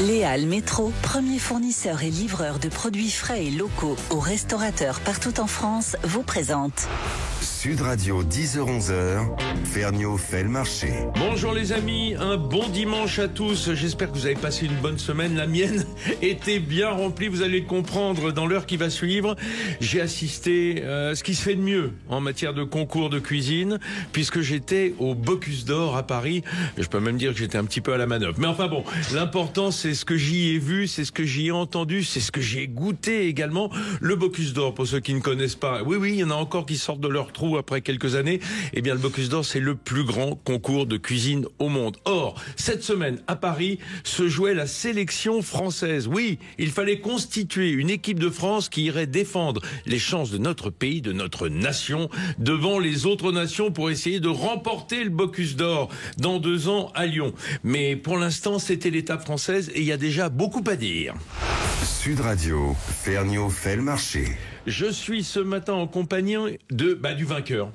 Léal Métro, premier fournisseur et livreur de produits frais et locaux aux restaurateurs partout en France, vous présente Sud Radio 10h-11h, Vergniaud fait le marché. Bonjour les amis, un bon dimanche à tous. J'espère que vous avez passé une bonne semaine. La mienne était bien remplie, vous allez le comprendre dans l'heure qui va suivre. J'ai assisté à ce qui se fait de mieux en matière de concours de cuisine, puisque j'étais au Bocuse d'Or à Paris. Je peux même dire que j'étais un petit peu à la manœuvre. Mais enfin bon, l'important c'est ce que j'y ai vu, c'est ce que j'y ai entendu, c'est ce que j'ai goûté également. Le Bocuse d'Or, pour ceux qui ne connaissent pas, oui, il y en a encore qui sortent de leur trou après quelques années. Eh bien, le Bocuse d'Or, c'est le plus grand concours de cuisine au monde. Or, cette semaine, à Paris, se jouait la sélection française. Oui, il fallait constituer une équipe de France qui irait défendre les chances de notre pays, de notre nation, devant les autres nations pour essayer de remporter le Bocuse d'Or dans 2 ans à Lyon. Mais pour l'instant, c'était l'étape française et il y a déjà beaucoup à dire. Sud Radio, Vergniaud fait le marché. Je suis ce matin en compagnie du vainqueur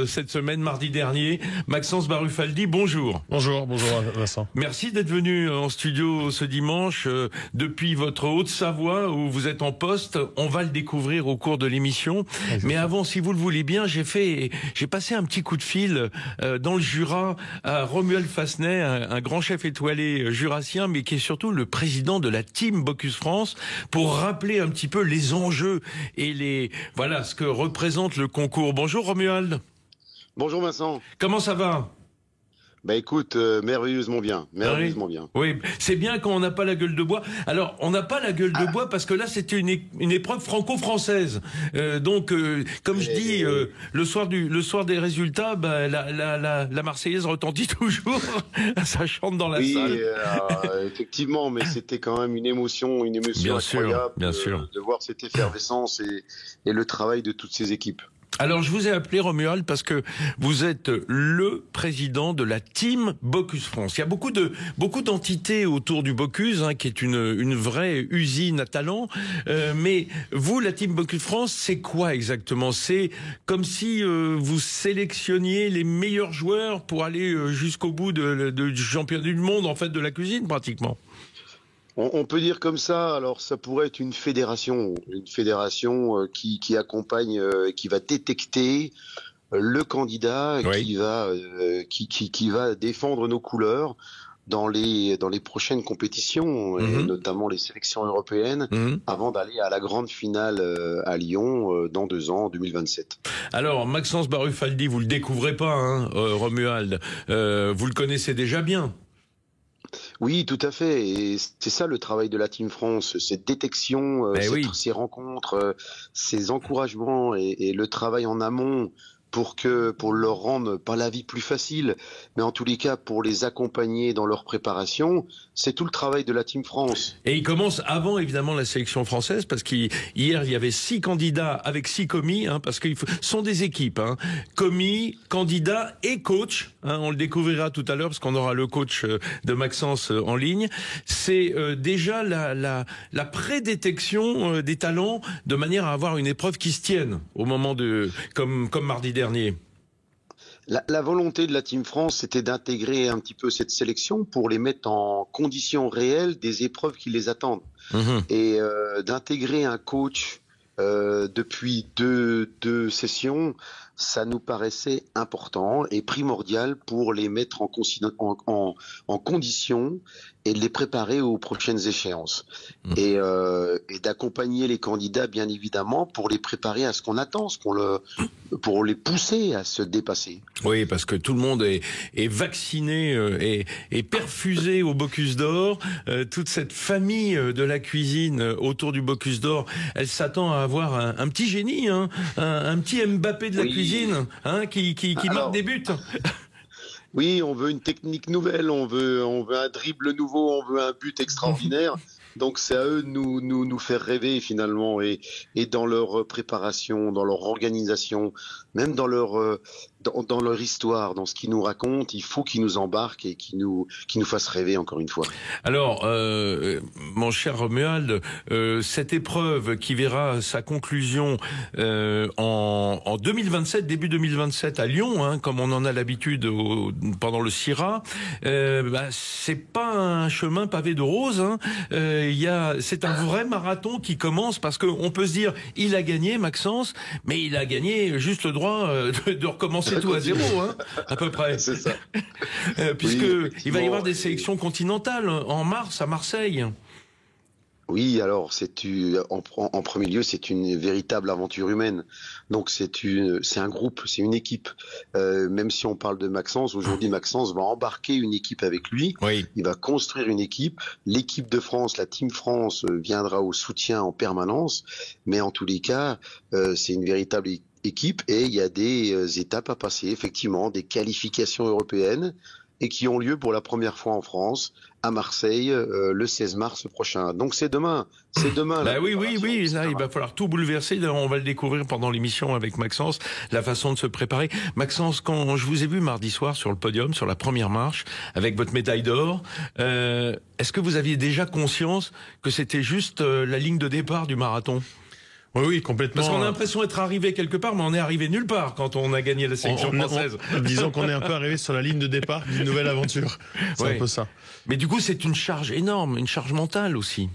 cette semaine, mardi dernier, Maxence Barufaldi. Bonjour. Bonjour Vincent. Merci d'être venu en studio ce dimanche depuis votre Haute-Savoie où vous êtes en poste. On va le découvrir au cours de l'émission. Mais avant, si vous le voulez bien, j'ai passé un petit coup de fil dans le Jura à Romuald Fassenet, un grand chef étoilé jurassien, mais qui est surtout le président de la team Bocuse France, pour rappeler un petit peu les enjeux et ce que représente le concours. Bonjour Romuald. Bonjour Vincent. Comment ça va ? Bah écoute, merveilleusement bien. Oui, c'est bien quand on n'a pas la gueule de bois. Alors, on n'a pas la guelle de bois parce que là, c'était une épreuve franco-française. Comme je dis, le soir des résultats, la Marseillaise retentit toujours. Ça chante dans la salle. Effectivement, mais c'était quand même une émotion incroyable bien sûr. De voir cette effervescence et le travail de toutes ces équipes. Alors, je vous ai appelé Romuald parce que vous êtes le président de la team Bocuse France. Il y a beaucoup d'entités autour du Bocuse, qui est une vraie usine à talent. Mais vous, la team Bocuse France, c'est quoi exactement ? C'est comme si vous sélectionniez les meilleurs joueurs pour aller jusqu'au bout du championnat du monde, en fait, de la cuisine, pratiquement. On peut dire comme ça. Alors, ça pourrait être une fédération qui accompagne, qui va détecter le candidat qui va défendre nos couleurs dans les prochaines compétitions, et notamment les sélections européennes, avant d'aller à la grande finale à Lyon dans 2 ans, en 2027. Alors, Maxence Barufaldi, vous le découvrez pas, Romuald. Vous le connaissez déjà bien. Oui, tout à fait. Et c'est ça le travail de la Team France, cette détection, ces rencontres, ces encouragements et le travail en amont pour leur rendre pas la vie plus facile, mais en tous les cas pour les accompagner dans leur préparation. C'est tout le travail de la Team France. Et il commence avant évidemment la sélection française, parce qu'hier il y avait 6 candidats avec 6 commis, parce qu'ils sont des équipes, commis, candidats et coach. On le découvrira tout à l'heure parce qu'on aura le coach de Maxence en ligne. C'est déjà la prédétection des talents, de manière à avoir une épreuve qui se tienne au moment comme mardi dernier. La volonté de la Team France, c'était d'intégrer un petit peu cette sélection pour les mettre en conditions réelles des épreuves qui les attendent. Et d'intégrer un coach depuis deux sessions, ça nous paraissait important et primordial pour les mettre en condition et de les préparer aux prochaines échéances. Et d'accompagner les candidats, bien évidemment, pour les préparer à ce qu'on attend, pour les pousser à se dépasser. Oui, parce que tout le monde est vacciné et perfusé au Bocuse d'Or. Toute cette famille de la cuisine autour du Bocuse d'Or, elle s'attend à avoir un petit génie, un petit Mbappé de la cuisine, qui marque des buts. Oui, on veut une technique nouvelle, on veut un dribble nouveau, on veut un but extraordinaire. Donc c'est à eux de nous faire rêver finalement, et dans leur préparation, dans leur organisation, même dans leur dans leur histoire, dans ce qu'ils nous racontent, il faut qu'ils nous embarquent et qu'ils nous fassent rêver encore une fois. Alors, mon cher Romuald, cette épreuve qui verra sa conclusion en 2027, début 2027 à Lyon, hein, comme on en a l'habitude pendant le CIRA, c'est pas un chemin pavé de roses. Hein. C'est un vrai marathon qui commence parce qu'on peut se dire, il a gagné, Maxence, mais il a gagné juste le droit de recommencer tout à zéro, hein, à peu près. C'est ça. Puisque oui, il va y avoir des sélections continentales en mars à Marseille. Oui, alors en premier lieu, c'est une véritable aventure humaine. Donc c'est un groupe, c'est une équipe. Même si on parle de Maxence, aujourd'hui Maxence va embarquer une équipe avec lui. Oui. Il va construire une équipe. L'équipe de France, la Team France, viendra au soutien en permanence. Mais en tous les cas, c'est une véritable équipe et il y a des étapes à passer, effectivement, des qualifications européennes et qui ont lieu pour la première fois en France, à Marseille, le 16 mars prochain. Donc c'est demain. Bah oui, là, il va falloir tout bouleverser. On va le découvrir pendant l'émission avec Maxence, la façon de se préparer. Maxence, quand je vous ai vu mardi soir sur le podium, sur la première marche, avec votre médaille d'or, est-ce que vous aviez déjà conscience que c'était juste la ligne de départ du marathon ? Oui, complètement. Parce qu'on a l'impression d'être arrivé quelque part, mais on est arrivé nulle part quand on a gagné la sélection française. Disons qu'on est un peu arrivé sur la ligne de départ d'une nouvelle aventure. C'est un peu ça. Mais du coup, c'est une charge énorme, une charge mentale aussi.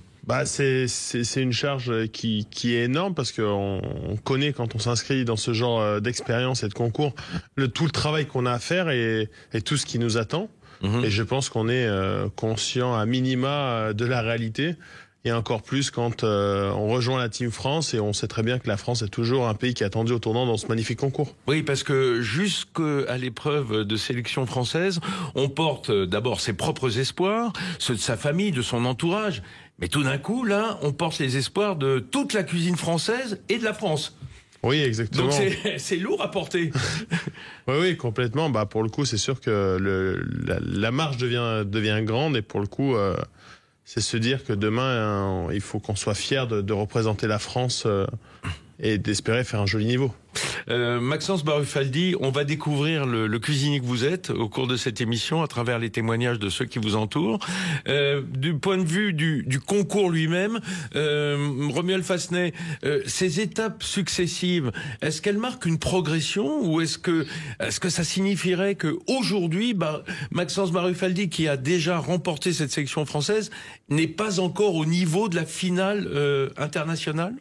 C'est une charge qui est énorme parce qu'on connaît quand on s'inscrit dans ce genre d'expérience et de concours tout le travail qu'on a à faire et tout ce qui nous attend. Et je pense qu'on est conscient à minima de la réalité. Et encore plus quand on rejoint la Team France et on sait très bien que la France est toujours un pays qui est attendu au tournant dans ce magnifique concours. Oui, parce que jusqu'à l'épreuve de sélection française, on porte d'abord ses propres espoirs, ceux de sa famille, de son entourage. Mais tout d'un coup, là, on porte les espoirs de toute la cuisine française et de la France. Oui, exactement. Donc c'est lourd à porter. Oui, complètement. Pour le coup, c'est sûr que la marche devient grande et pour le coup... c'est se dire que demain, il faut qu'on soit fier de représenter la France et d'espérer faire un joli niveau. Maxence Barufaldi, on va découvrir le cuisinier que vous êtes au cours de cette émission à travers les témoignages de ceux qui vous entourent. Du point de vue du concours lui-même, Romuald Fassenet, ces étapes successives, est-ce qu'elles marquent une progression ou est-ce que ça signifierait que aujourd'hui, Maxence Barufaldi, qui a déjà remporté cette sélection française, n'est pas encore au niveau de la finale internationale ?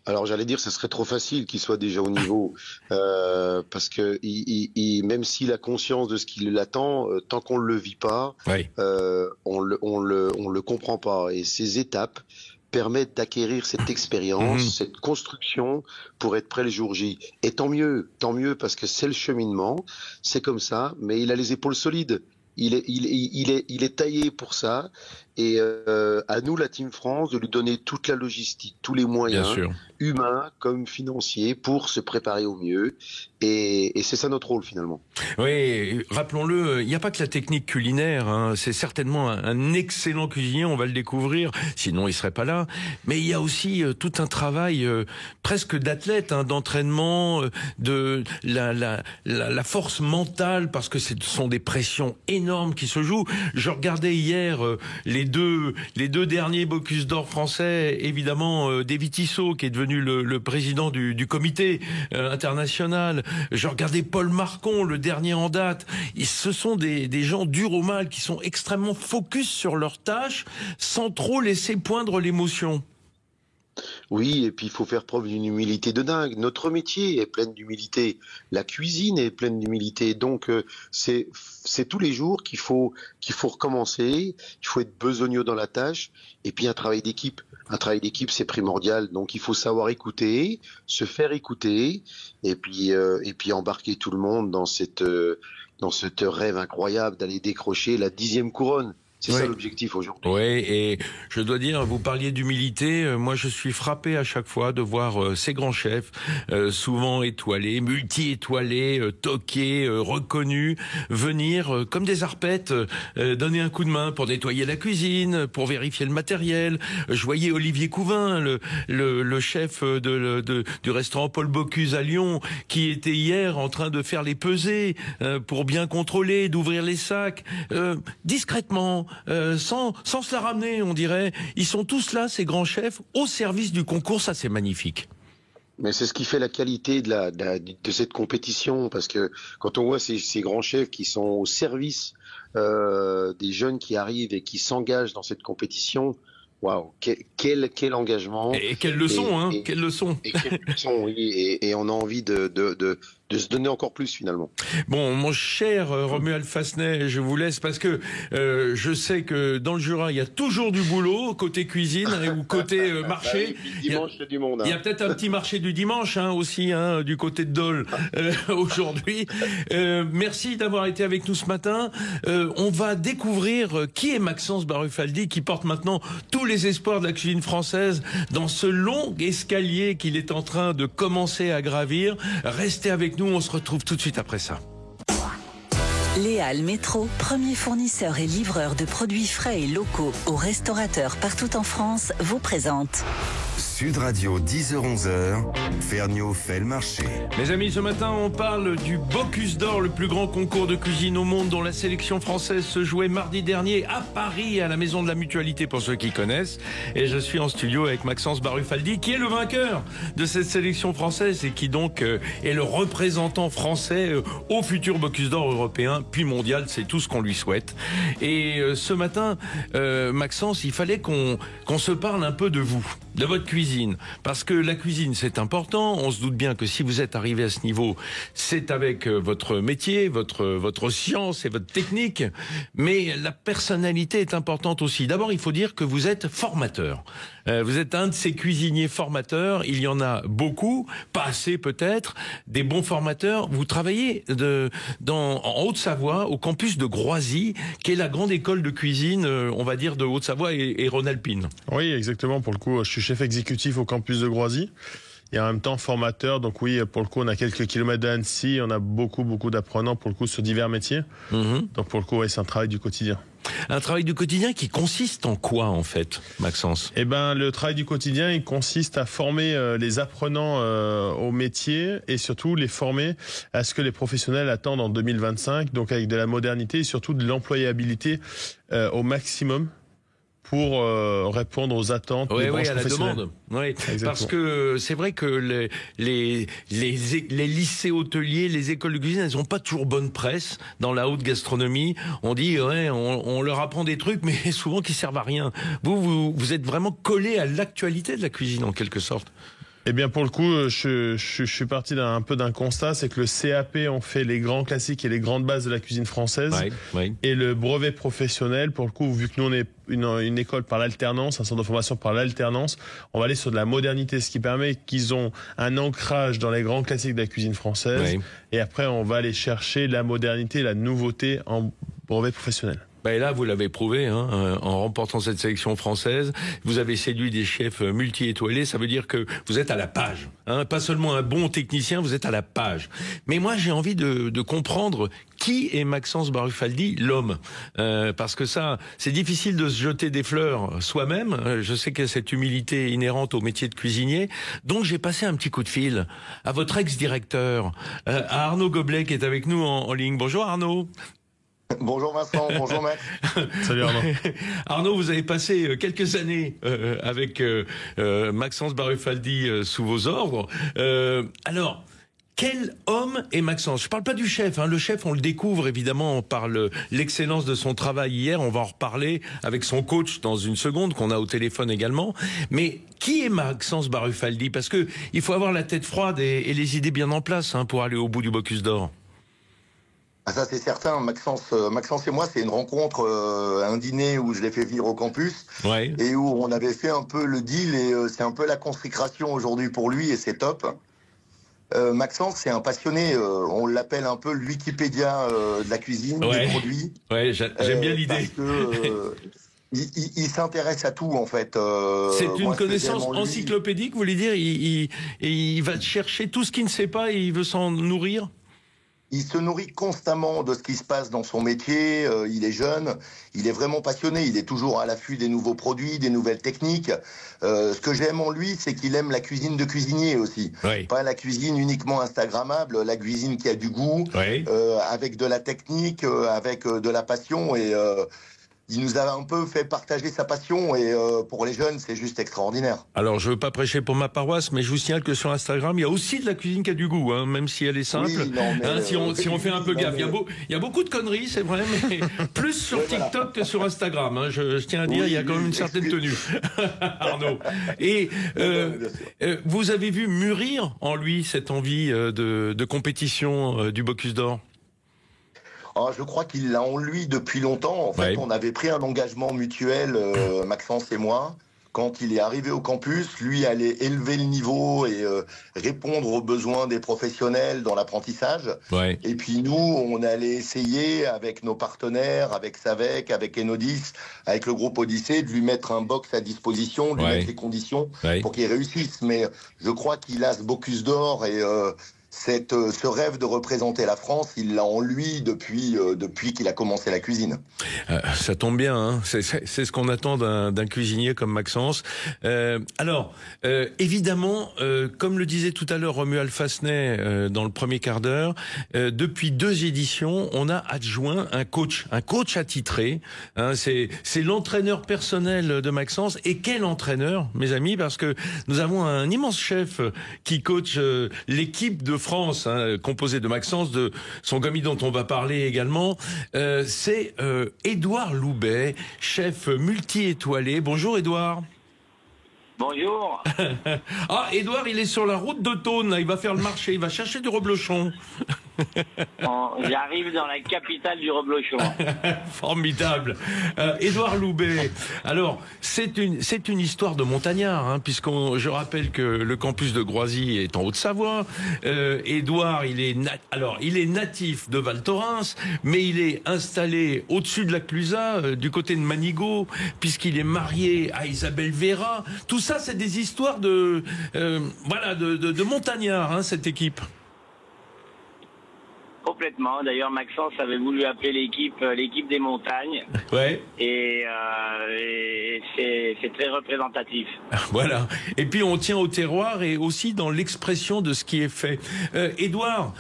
Alors j'allais dire, ce serait trop facile qu'il soit déjà au niveau, parce que même s'il a conscience de ce qui l'attend, tant qu'on le vit pas, oui. On le comprend pas. Et ces étapes permettent d'acquérir cette expérience, cette construction pour être prêt le jour J. Et tant mieux, parce que c'est le cheminement, c'est comme ça. Mais il a les épaules solides. Il est taillé pour ça. Et à nous, la Team France, de lui donner toute la logistique, tous les moyens, humains comme financiers, pour se préparer au mieux. Et c'est ça notre rôle, finalement. Oui, rappelons-le, il n'y a pas que la technique culinaire. Hein. C'est certainement un excellent cuisinier, on va le découvrir, sinon il serait pas là. Mais il y a aussi tout un travail presque d'athlète, d'entraînement, de la force mentale, parce que ce sont des pressions énormes qui se jouent. Je regardais hier les deux derniers Bocuse d'Or français, évidemment David Tissot qui est devenu le président du comité international. Je regardais Paul Marcon, le dernier en date. Ce sont des gens durs au mal qui sont extrêmement focus sur leur tâche sans trop laisser poindre l'émotion. Oui, et puis il faut faire preuve d'une humilité de dingue. Notre métier est plein d'humilité. La cuisine est pleine d'humilité. Donc c'est tous les jours qu'il faut recommencer. Il faut être besogneux dans la tâche. Et puis un travail d'équipe. Un travail d'équipe, c'est primordial. Donc il faut savoir écouter, se faire écouter, et puis embarquer tout le monde dans ce rêve incroyable d'aller décrocher la 10e couronne. C'est ça l'objectif aujourd'hui. Oui, et je dois dire, vous parliez d'humilité. Moi, je suis frappé à chaque fois de voir ces grands chefs, souvent étoilés, multi-étoilés, toqués, reconnus, venir comme des arpettes, donner un coup de main pour nettoyer la cuisine, pour vérifier le matériel. Je voyais Olivier Couvin, le chef du restaurant Paul Bocuse à Lyon, qui était hier en train de faire les pesées pour bien contrôler, d'ouvrir les sacs, discrètement. Sans se la ramener, on dirait. Ils sont tous là, ces grands chefs, au service du concours. Ça, c'est magnifique. Mais c'est ce qui fait la qualité de cette compétition, parce que quand on voit ces grands chefs qui sont au service des jeunes qui arrivent et qui s'engagent dans cette compétition, waouh, quel engagement. Et quelle leçon, quelle leçon. Et quelle leçon, oui. Et on a envie de se donner encore plus, finalement. Bon, mon cher Romuald Fassenet, je vous laisse parce que je sais que dans le Jura, il y a toujours du boulot, côté cuisine ou côté marché. Bah oui, dimanche, c'est du monde. Il y a peut-être un petit marché du dimanche aussi, du côté de Dole aujourd'hui. Merci d'avoir été avec nous ce matin. On va découvrir qui est Maxence Barufaldi, qui porte maintenant tous les espoirs de la cuisine française dans ce long escalier qu'il est en train de commencer à gravir. Restez avec nous, on se retrouve tout de suite après ça. Les Halles Métro, premier fournisseur et livreur de produits frais et locaux aux restaurateurs partout en France, vous présente Sud Radio 10h-11h, Ferniaud fait le marché. Mes amis, ce matin, on parle du Bocuse d'Or, le plus grand concours de cuisine au monde dont la sélection française se jouait mardi dernier à Paris, à la Maison de la Mutualité, pour ceux qui connaissent. Et je suis en studio avec Maxence Barufaldi, qui est le vainqueur de cette sélection française et qui donc est le représentant français au futur Bocuse d'Or européen, puis mondial. C'est tout ce qu'on lui souhaite. Et ce matin, Maxence, il fallait qu'on se parle un peu de vous, de votre cuisine. Parce que la cuisine, c'est important. On se doute bien que si vous êtes arrivé à ce niveau, c'est avec votre métier, votre science et votre technique. Mais la personnalité est importante aussi. D'abord, il faut dire que vous êtes formateur. Vous êtes un de ces cuisiniers formateurs. Il y en a beaucoup, pas assez peut-être, des bons formateurs. Vous travaillez en Haute-Savoie, au campus de Groisy, qui est la grande école de cuisine, on va dire, de Haute-Savoie et Rhône-Alpine. Oui, exactement. Pour le coup, je suis chef exécutif au campus de Groisy et en même temps formateur. Donc oui, pour le coup, on a quelques kilomètres d'Annecy. On a beaucoup d'apprenants pour le coup sur divers métiers. Donc pour le coup, c'est un travail du quotidien. Un travail du quotidien qui consiste en quoi, en fait, Maxence ? Eh ben, le travail du quotidien, il consiste à former les apprenants au métier et surtout les former à ce que les professionnels attendent en 2025, donc avec de la modernité et surtout de l'employabilité au maximum pour répondre aux attentes des branches professionnelles. À la demande. Oui, parce que c'est vrai que les lycées hôteliers, les écoles de cuisine, elles n'ont pas toujours bonne presse dans la haute gastronomie. On dit, on leur apprend des trucs, mais souvent qui servent à rien. Vous êtes vraiment collé à l'actualité de la cuisine, en quelque sorte. Eh bien, pour le coup, je suis parti d'un constat, c'est que le CAP, on fait les grands classiques et les grandes bases de la cuisine française. Oui. Et le brevet professionnel, pour le coup, vu que nous, on est une école par l'alternance, un centre de formation par l'alternance, on va aller sur de la modernité, ce qui permet qu'ils ont un ancrage dans les grands classiques de la cuisine française. Oui. Et après, on va aller chercher la modernité, la nouveauté en brevet professionnel. Et là, vous l'avez prouvé, en remportant cette sélection française. Vous avez séduit des chefs multi-étoilés. Ça veut dire que vous êtes à la page. Pas seulement un bon technicien, vous êtes à la page. Mais moi, j'ai envie de comprendre qui est Maxence Barufaldi, l'homme. Parce que ça, c'est difficile de se jeter des fleurs soi-même. Je sais qu'il y a cette humilité inhérente au métier de cuisinier. Donc, j'ai passé un petit coup de fil à votre ex-directeur, à Arnaud Goblet, qui est avec nous en ligne. Bonjour Arnaud. Bonjour Vincent, bonjour Maître. Salut Arnaud. Arnaud, vous avez passé quelques années avec Maxence Barufaldi sous vos ordres. Alors, quel homme est Maxence ? Je parle pas du chef. Le chef, on le découvre évidemment par l'excellence de son travail hier. On va en reparler avec son coach dans une seconde, qu'on a au téléphone également. Mais qui est Maxence Barufaldi ? Parce que il faut avoir la tête froide et les idées bien en place pour aller au bout du Bocuse d'Or. Ah, ça c'est certain, Maxence et moi, c'est une rencontre, un dîner où je l'ai fait vivre au campus, et où on avait fait un peu le deal, et c'est un peu la consécration aujourd'hui pour lui, et c'est top. Maxence, c'est un passionné. On l'appelle un peu le Wikipédia de la cuisine, des produits. Ouais, j'aime bien l'idée. Il s'intéresse à tout, en fait. C'est une connaissance encyclopédique, vous voulez dire, il va chercher tout ce qu'il ne sait pas et il veut s'en nourrir? Il se nourrit constamment de ce qui se passe dans son métier, il est jeune, il est vraiment passionné, il est toujours à l'affût des nouveaux produits, des nouvelles techniques. Ce que j'aime en lui, c'est qu'il aime la cuisine de cuisinier aussi. Oui. Pas la cuisine uniquement instagrammable, la cuisine qui a du goût, avec de la technique, avec de la passion et... il nous a un peu fait partager sa passion et pour les jeunes, c'est juste extraordinaire. Alors, je veux pas prêcher pour ma paroisse, mais je vous signale que sur Instagram, il y a aussi de la cuisine qui a du goût, hein, même si elle est simple. Oui, non, mais si on fait un peu gaffe, il y a beaucoup de conneries, c'est vrai, mais plus sur TikTok que sur Instagram. Hein, je tiens à dire, il y a quand même une certaine tenue. Arnaud. Et vous avez vu mûrir en lui cette envie de compétition du Bocuse d'Or? Je crois qu'il l'a en lui depuis longtemps. En fait, on avait pris un engagement mutuel, Maxence et moi. Quand il est arrivé au campus, lui allait élever le niveau et répondre aux besoins des professionnels dans l'apprentissage. Ouais. Et puis nous, on allait essayer avec nos partenaires, avec Savec, avec Enodis, avec le groupe Odyssée, de lui mettre un box à disposition, de lui mettre les conditions pour qu'il réussisse. Mais je crois qu'il a ce Bocuse d'Or et... ce rêve de représenter la France, il l'a en lui depuis qu'il a commencé la cuisine. Ça tombe bien, hein, c'est ce qu'on attend d'un cuisinier comme Maxence. Évidemment, comme le disait tout à l'heure Romuald Fassenet dans le premier quart d'heure, depuis 2 éditions, on a adjoint un coach attitré. Hein, c'est l'entraîneur personnel de Maxence. Et quel entraîneur, mes amis, parce que nous avons un immense chef qui coach l'équipe de France, hein, composé de Maxence, de son commis dont on va parler également, c'est Édouard Loubet, chef multi-étoilé. Bonjour Édouard. Bonjour. Édouard, il est sur la route de Thônes, là, il va faire le marché, il va chercher du reblochon. J'arrive dans la capitale du reblochon. Formidable. Édouard Loubet. Alors, c'est une histoire de montagnard, hein, je rappelle que le campus de Groisy est en Haute-Savoie. Édouard, il est natif de Val Thorens, mais il est installé au-dessus de la Clusaz, du côté de Manigot, puisqu'il est marié à Isabelle Vera. Tout ça, c'est des histoires de montagnards, hein, cette équipe. Complètement. D'ailleurs, Maxence avait voulu appeler l'équipe des montagnes. Ouais. Et c'est très représentatif. Voilà. Et puis on tient au terroir et aussi dans l'expression de ce qui est fait. Édouard,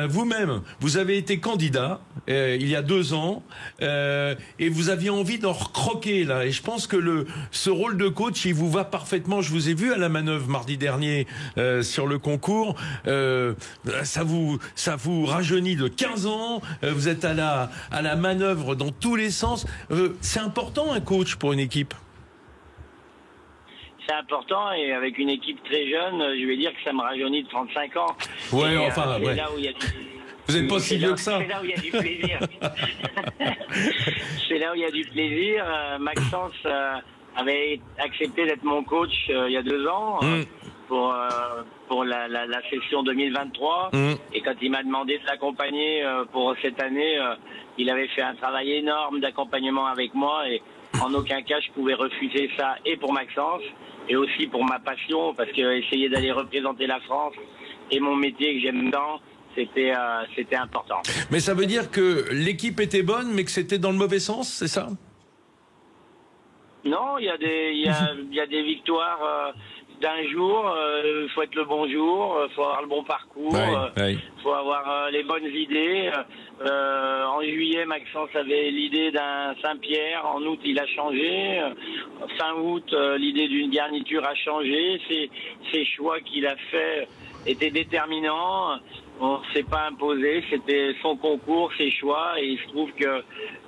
vous-même, vous avez été candidat il y a 2 ans et vous aviez envie d'en recroquer là. Et je pense que ce rôle de coach, il vous va parfaitement. Je vous ai vu à la manœuvre mardi dernier sur le concours. Ça vous rajeunit de 15 ans. Vous êtes à la manœuvre dans tous les sens. C'est important un coach pour une équipe. C'est important et avec une équipe très jeune, je vais dire que ça me rajeunit de 35 ans. Ouais, et, enfin, c'est ouais. Là où il y a Vous n'êtes pas si vieux que ça. C'est là où il y a du plaisir. C'est là où il y a du plaisir. Maxence avait accepté d'être mon coach il y a 2 ans pour la session 2023. Et quand il m'a demandé de l'accompagner pour cette année, il avait fait un travail énorme d'accompagnement avec moi et en aucun cas je pouvais refuser ça et pour Maxence et aussi pour ma passion parce que essayer d'aller représenter la France et mon métier que j'aime tant, c'était important. Mais ça veut dire que l'équipe était bonne mais que c'était dans le mauvais sens, c'est ça? Non, il y a des victoires d'un jour, faut être le bon jour, faut avoir le bon parcours, faut avoir les bonnes idées. En juillet, Maxence avait l'idée d'un Saint-Pierre. En août, il a changé. Fin août, l'idée d'une garniture a changé. Ces choix qu'il a fait étaient déterminants. On ne s'est pas imposé. C'était son concours, ses choix. Et il se trouve que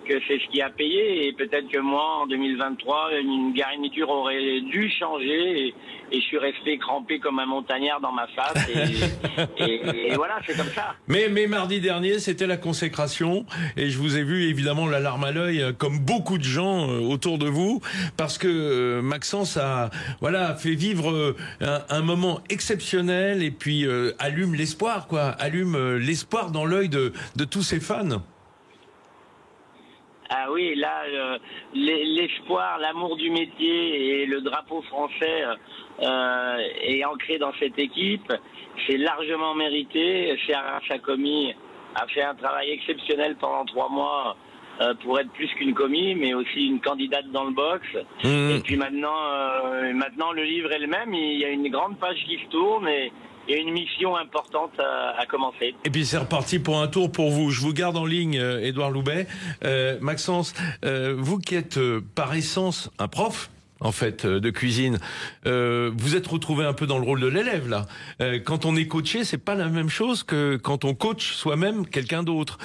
que c'est ce qui a payé, et peut-être que moi, en 2023, une garniture aurait dû changer, et je suis resté crampé comme un montagnard dans ma face, et voilà, c'est comme ça. Mais mardi dernier, c'était la consécration, et je vous ai vu évidemment la larme à l'œil, comme beaucoup de gens autour de vous, parce que Maxence a fait vivre un moment exceptionnel, et puis allume l'espoir, l'espoir dans l'œil de tous ses fans. Ah oui, là, l'espoir, l'amour du métier et le drapeau français est ancré dans cette équipe. C'est largement mérité. Chiara Jaccomy a fait un travail exceptionnel pendant 3 mois pour être plus qu'une commis, mais aussi une candidate dans le box. Et puis maintenant, le livre est le même. Il y a une grande page qui se tourne, et il y a une mission importante à commencer. Et puis c'est reparti pour un tour pour vous. Je vous garde en ligne, Édouard Loubet. Maxence, vous qui êtes par essence un prof, en fait, de cuisine, vous êtes retrouvé un peu dans le rôle de l'élève, là. Quand on est coaché, c'est pas la même chose que quand on coach soi-même quelqu'un d'autre.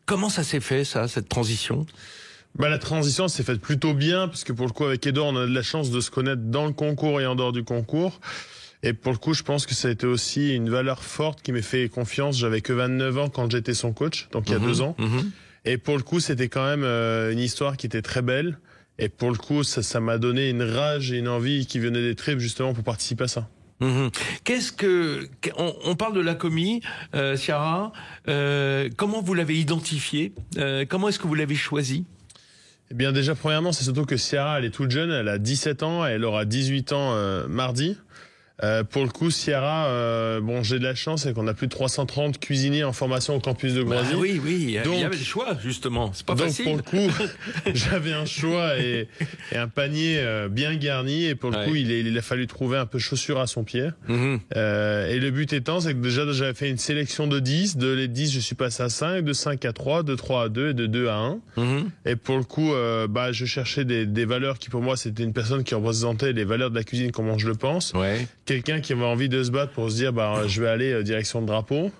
Comment ça s'est fait, ça, cette transition ? La transition s'est faite plutôt bien, parce que pour le coup, avec Édouard, on a de la chance de se connaître dans le concours et en dehors du concours. Et pour le coup, je pense que ça a été aussi une valeur forte qui m'a fait confiance. J'avais que 29 ans quand j'étais son coach, donc il y a 2 ans. Et pour le coup, c'était quand même une histoire qui était très belle. Et pour le coup, ça m'a donné une rage et une envie qui venait des tripes justement pour participer à ça. On parle de la commis, Chiara. Comment vous l'avez identifiée ? Comment est-ce que vous l'avez choisie ? Eh bien, déjà, premièrement, c'est surtout que Chiara, elle est toute jeune. Elle a 17 ans. Elle aura 18 ans mardi. Pour le coup, Chiara, j'ai de la chance, c'est qu'on a plus de 330 cuisiniers en formation au campus de Groisy. Oui, il y avait le choix, justement. C'est pas facile. Donc, pour le coup, j'avais un choix et un panier bien garni. Et pour le coup, il a fallu trouver un peu chaussure à son pied. Et le but étant, c'est que déjà, j'avais fait une sélection de 10. De les 10, je suis passé à 5, de 5 à 3, de 3 à 2 et de 2 à 1. Et pour le coup, je cherchais des valeurs qui, pour moi, c'était une personne qui représentait les valeurs de la cuisine, comment je le pense. Quelqu'un qui avait envie de se battre pour se dire je vais aller direction le drapeau.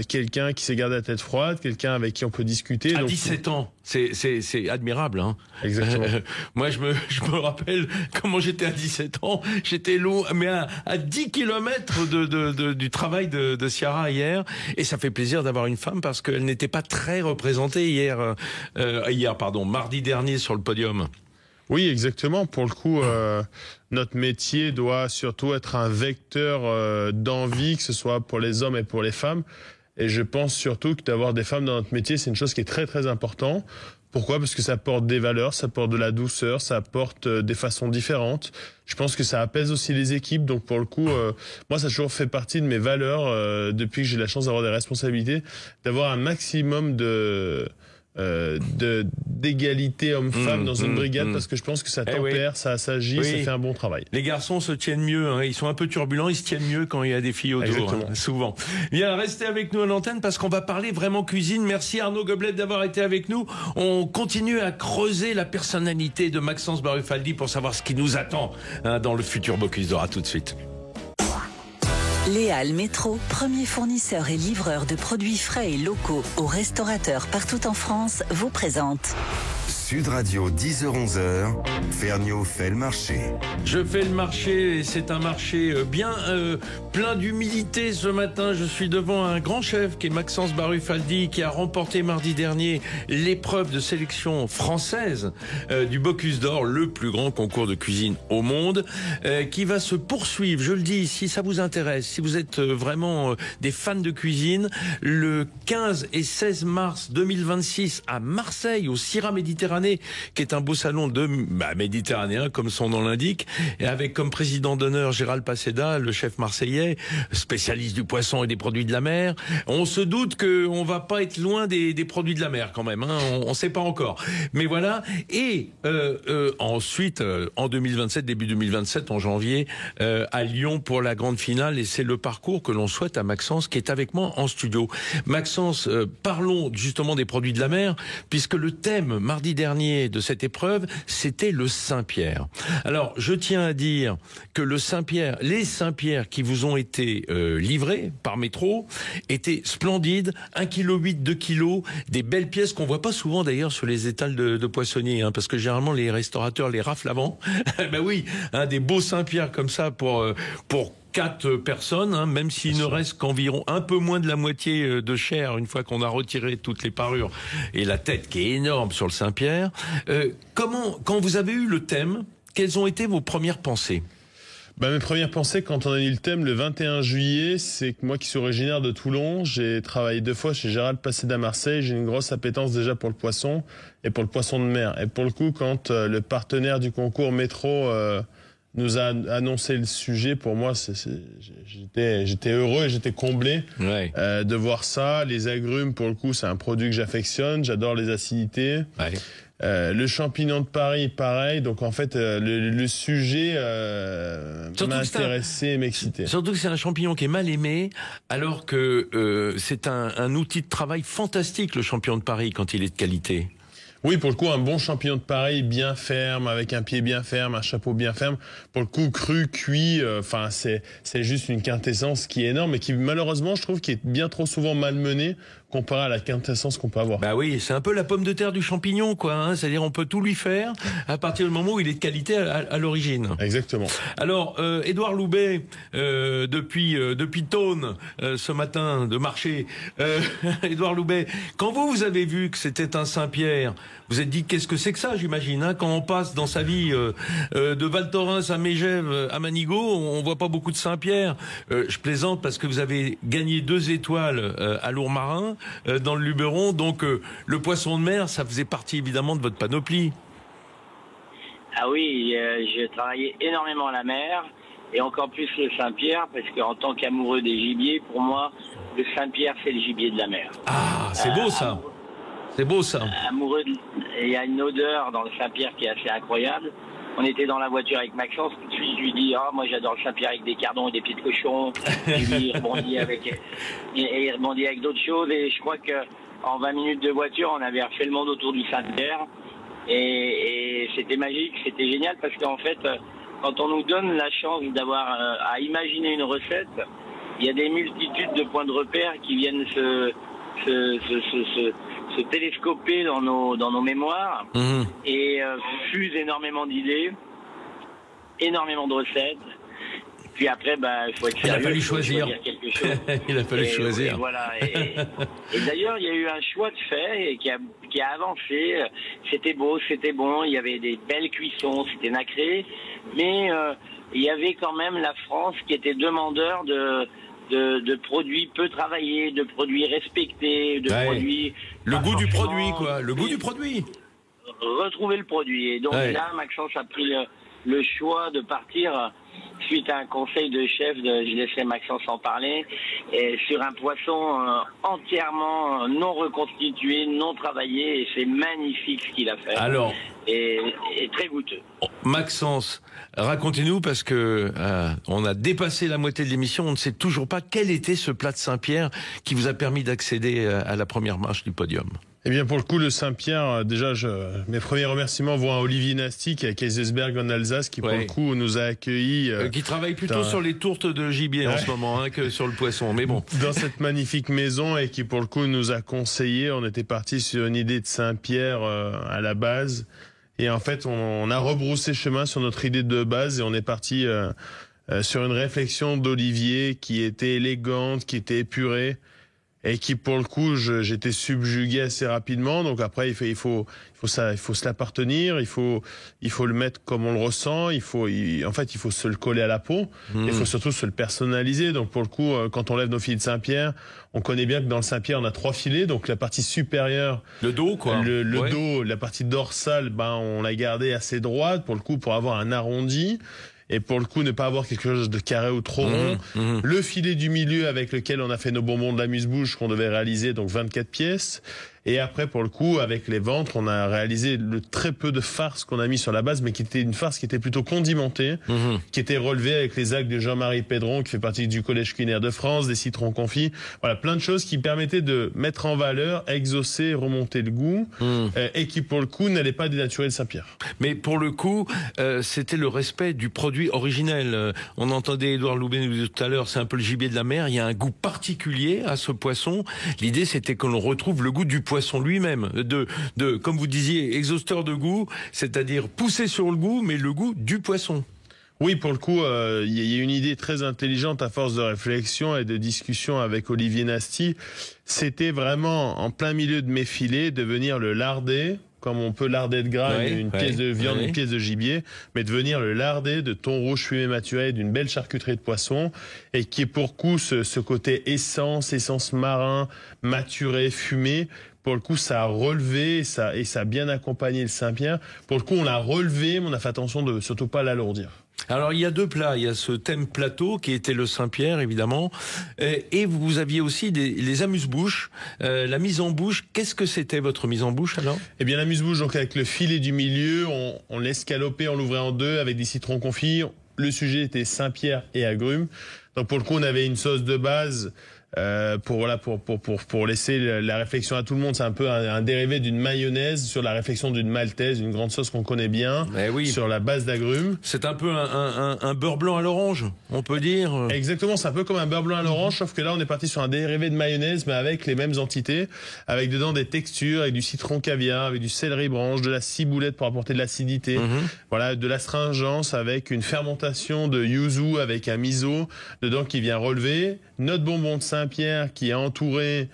Quelqu'un qui s'est gardé la tête froide, quelqu'un avec qui on peut discuter. À 17 ans, c'est admirable, hein. Exactement. Moi, je me rappelle comment j'étais à 17 ans. J'étais loin, mais à 10 kilomètres du travail de Chiara hier. Et ça fait plaisir d'avoir une femme parce qu'elle n'était pas très représentée mardi dernier sur le podium. Oui, exactement. Pour le coup, notre métier doit surtout être un vecteur d'envie, que ce soit pour les hommes et pour les femmes. Et je pense surtout que d'avoir des femmes dans notre métier, c'est une chose qui est très très importante. Pourquoi ? Parce que ça apporte des valeurs, ça apporte de la douceur, ça apporte des façons différentes. Je pense que ça apaise aussi les équipes. Donc pour le coup, moi, ça a toujours fait partie de mes valeurs depuis que j'ai la chance d'avoir des responsabilités, d'avoir un maximum d'égalité homme-femme dans une brigade, parce que je pense que ça tempère, ça s'agit, ça fait un bon travail. Les garçons se tiennent mieux, hein. Ils sont un peu turbulents, ils se tiennent mieux quand il y a des filles autour, souvent. Bien, restez avec nous à l'antenne parce qu'on va parler vraiment cuisine. Merci Arnaud Goblet d'avoir été avec nous. On continue à creuser la personnalité de Maxence Barufaldi pour savoir ce qui nous attend dans le futur Bocuse d'Or. À tout de suite. Léal Métro, premier fournisseur et livreur de produits frais et locaux aux restaurateurs partout en France, vous présente Sud Radio, 10h-11h, Ferniaud fait le marché. Je fais le marché et c'est un marché bien plein d'humilité ce matin. Je suis devant un grand chef qui est Maxence Barufaldi, qui a remporté mardi dernier l'épreuve de sélection française du Bocuse d'Or, le plus grand concours de cuisine au monde, qui va se poursuivre. Je le dis, si ça vous intéresse, si vous êtes vraiment des fans de cuisine, le 15 et 16 mars 2026 à Marseille, au Syrah Méditerranée, qui est un beau salon méditerranéen, comme son nom l'indique, et avec comme président d'honneur Gérald Paseda, le chef marseillais, spécialiste du poisson et des produits de la mer. On se doute qu'on va pas être loin des produits de la mer quand même, hein. On sait pas encore. Mais voilà. Et ensuite, en 2027, début 2027, en janvier, à Lyon pour la grande finale, et c'est le parcours que l'on souhaite à Maxence, qui est avec moi en studio. Maxence, parlons justement des produits de la mer, puisque le thème mardi dernier dernier de cette épreuve, c'était le Saint-Pierre. Alors, je tiens à dire que les Saint-Pierre qui vous ont été livrés par métro étaient splendides, 1,8 kg, 2 kg, des belles pièces qu'on voit pas souvent d'ailleurs sur les étals de poissonniers, hein, parce que généralement les restaurateurs les raflent avant. Ben oui, des beaux Saint-Pierre comme ça pour 4 personnes, hein, même s'il ne reste qu'environ un peu moins de la moitié de chair une fois qu'on a retiré toutes les parures et la tête qui est énorme sur le Saint-Pierre. Quand vous avez eu le thème, quelles ont été vos premières pensées ? Mes premières pensées quand on a eu le thème le 21 juillet, c'est que moi qui suis originaire de Toulon, j'ai travaillé 2 fois chez Gérald Placide à Marseille, j'ai une grosse appétence déjà pour le poisson et pour le poisson de mer. Et pour le coup, quand le partenaire du concours Métro nous a annoncé le sujet, pour moi, j'étais heureux et j'étais comblé de voir ça. Les agrumes, pour le coup, c'est un produit que j'affectionne, j'adore les acidités. Ouais. Le champignon de Paris, pareil. Donc en fait, le sujet m'intéressait et m'excitait. Surtout que c'est un champignon qui est mal aimé, alors que c'est un outil de travail fantastique, le champignon de Paris, quand il est de qualité. Oui, pour le coup, un bon champignon de Paris bien ferme, avec un pied bien ferme, un chapeau bien ferme. Pour le coup, cru, cuit, c'est juste une quintessence qui est énorme et qui, malheureusement, je trouve, qui est bien trop souvent malmenée comparé à la quintessence qu'on peut avoir. Bah oui, c'est un peu la pomme de terre du champignon, quoi. Hein. C'est-à-dire, on peut tout lui faire à partir du moment où il est de qualité à l'origine. Exactement. Alors, Édouard Loubet, depuis Thônes, ce matin de marché, Édouard Loubet, quand vous avez vu que c'était un Saint-Pierre, vous êtes dit qu'est-ce que c'est que ça, j'imagine, hein, quand on passe dans sa vie de Val Thorens à Mégève à Manigot, on voit pas beaucoup de Saint-Pierre. Je plaisante parce que vous avez gagné 2 étoiles à Lourmarin dans le Luberon, donc le poisson de mer, ça faisait partie évidemment de votre panoplie. Ah oui, j'ai travaillé énormément à la mer et encore plus le Saint-Pierre parce qu'en tant qu'amoureux des gibiers, pour moi, le Saint-Pierre c'est le gibier de la mer. Ah, c'est beau ça. C'est beau ça. Amoureux, il y a une odeur dans le Saint-Pierre qui est assez incroyable. On était dans la voiture avec Maxence, tout de suite je lui dis moi j'adore le Saint-Pierre avec des cardons et des pieds de cochon. Et lui il rebondit avec d'autres choses et je crois que en 20 minutes de voiture on avait refait le monde autour du Saint-Pierre et c'était magique, c'était génial parce qu'en fait quand on nous donne la chance d'avoir à imaginer une recette, il y a des multitudes de points de repère qui viennent se télescoper dans nos mémoires et fusent énormément d'idées, énormément de recettes. Puis après, il faut être sérieux. Il a fallu choisir. Quelque chose. Il a fallu choisir. Et voilà. Et d'ailleurs, il y a eu un choix de fait et qui a avancé. C'était beau, c'était bon. Il y avait des belles cuissons, c'était nacré. Mais il y avait quand même la France qui était demandeur de produits peu travaillés, de produits respectés, de produits... Le goût du produit, quoi. Le goût du produit. Retrouver le produit. Et donc là, Maxence a pris le choix de partir suite à un conseil de chef, je laisserai Maxence en parler, et sur un poisson entièrement non reconstitué, non travaillé, et c'est magnifique ce qu'il a fait. Alors, et très goûteux. Maxence, racontez-nous, parce que on a dépassé la moitié de l'émission, on ne sait toujours pas quel était ce plat de Saint-Pierre qui vous a permis d'accéder à la première marche du podium. Eh bien, pour le coup, le Saint-Pierre, déjà, mes premiers remerciements vont à Olivier Nasty, qui est à Kaisersberg en Alsace, qui, pour le coup, nous a accueillis. Qui travaille plutôt sur les tourtes de gibier en ce moment, que sur le poisson, mais bon. Dans cette magnifique maison, et qui, pour le coup, nous a conseillé. On était parti sur une idée de Saint-Pierre à la base. Et en fait, on a rebroussé chemin sur notre idée de base, et on est parti sur une réflexion d'Olivier qui était élégante, qui était épurée, et qui, pour le coup, j'étais subjugué assez rapidement. Donc après, il faut se l'appartenir, il faut le mettre comme on le ressent, il faut se le coller à la peau, il faut surtout se le personnaliser. Donc pour le coup, quand on lève nos filets de Saint-Pierre, on connaît bien que dans le Saint-Pierre, on a 3 filets. Donc la partie supérieure, le dos, quoi. Le dos, la partie dorsale, on l'a gardée assez droite pour le coup, pour avoir un arrondi. Et pour le coup, ne pas avoir quelque chose de carré ou trop rond. Le filet du milieu avec lequel on a fait nos bonbons de l'amuse-bouche qu'on devait réaliser, donc 24 pièces. Et après, pour le coup, avec les ventres, on a réalisé le très peu de farce qu'on a mis sur la base, mais qui était une farce qui était plutôt condimentée, qui était relevée avec les algues de Jean-Marie Pédron, qui fait partie du Collège culinaire de France, des citrons confits. Voilà, plein de choses qui permettaient de mettre en valeur, exaucer, remonter le goût, et qui, pour le coup, n'allaient pas dénaturer le Saint-Pierre. Mais pour le coup, c'était le respect du produit originel. On entendait Édouard Loubet nous dire tout à l'heure, c'est un peu le gibier de la mer, il y a un goût particulier à ce poisson. L'idée, c'était que l'on retrouve le goût du poisson lui-même, comme vous disiez, exhausteur de goût, c'est-à-dire pousser sur le goût, mais le goût du poisson. Oui, pour le coup, il y a une idée très intelligente à force de réflexion et de discussion avec Olivier Nasty. C'était vraiment en plein milieu de mes filets de venir le larder, comme on peut larder de gras une pièce de viande, une pièce de gibier, mais de venir le larder de thon rouge fumé maturé, d'une belle charcuterie de poisson, et qui est pour coup ce côté essence marin, maturé, fumé. Pour le coup, ça a relevé et ça a bien accompagné le Saint-Pierre. Pour le coup, on l'a relevé, mais on a fait attention de surtout pas l'alourdir. Alors, il y a deux plats. Il y a ce thème plateau qui était le Saint-Pierre, évidemment. Et vous aviez aussi les amuse-bouches. La mise en bouche, qu'est-ce que c'était votre mise en bouche alors? Eh bien, la mise-bouche, donc avec le filet du milieu, on l'escalopait, on l'ouvrait en deux avec des citrons confits. Le sujet était Saint-Pierre et agrumes. Donc, pour le coup, on avait une sauce de base. Pour laisser la réflexion à tout le monde, c'est un peu un dérivé d'une mayonnaise sur la réflexion d'une maltaise, une grande sauce qu'on connaît bien, sur la base d'agrumes. C'est un peu un beurre blanc à l'orange, on peut dire. Exactement, c'est un peu comme un beurre blanc à l'orange, sauf que là on est parti sur un dérivé de mayonnaise, mais avec les mêmes entités, avec dedans des textures, avec du citron caviar, avec du céleri branche, de la ciboulette pour apporter de l'acidité, voilà, de l'astringence avec une fermentation de yuzu avec un miso dedans qui vient relever, notre bonbon de Saint-Pierre qui est entouré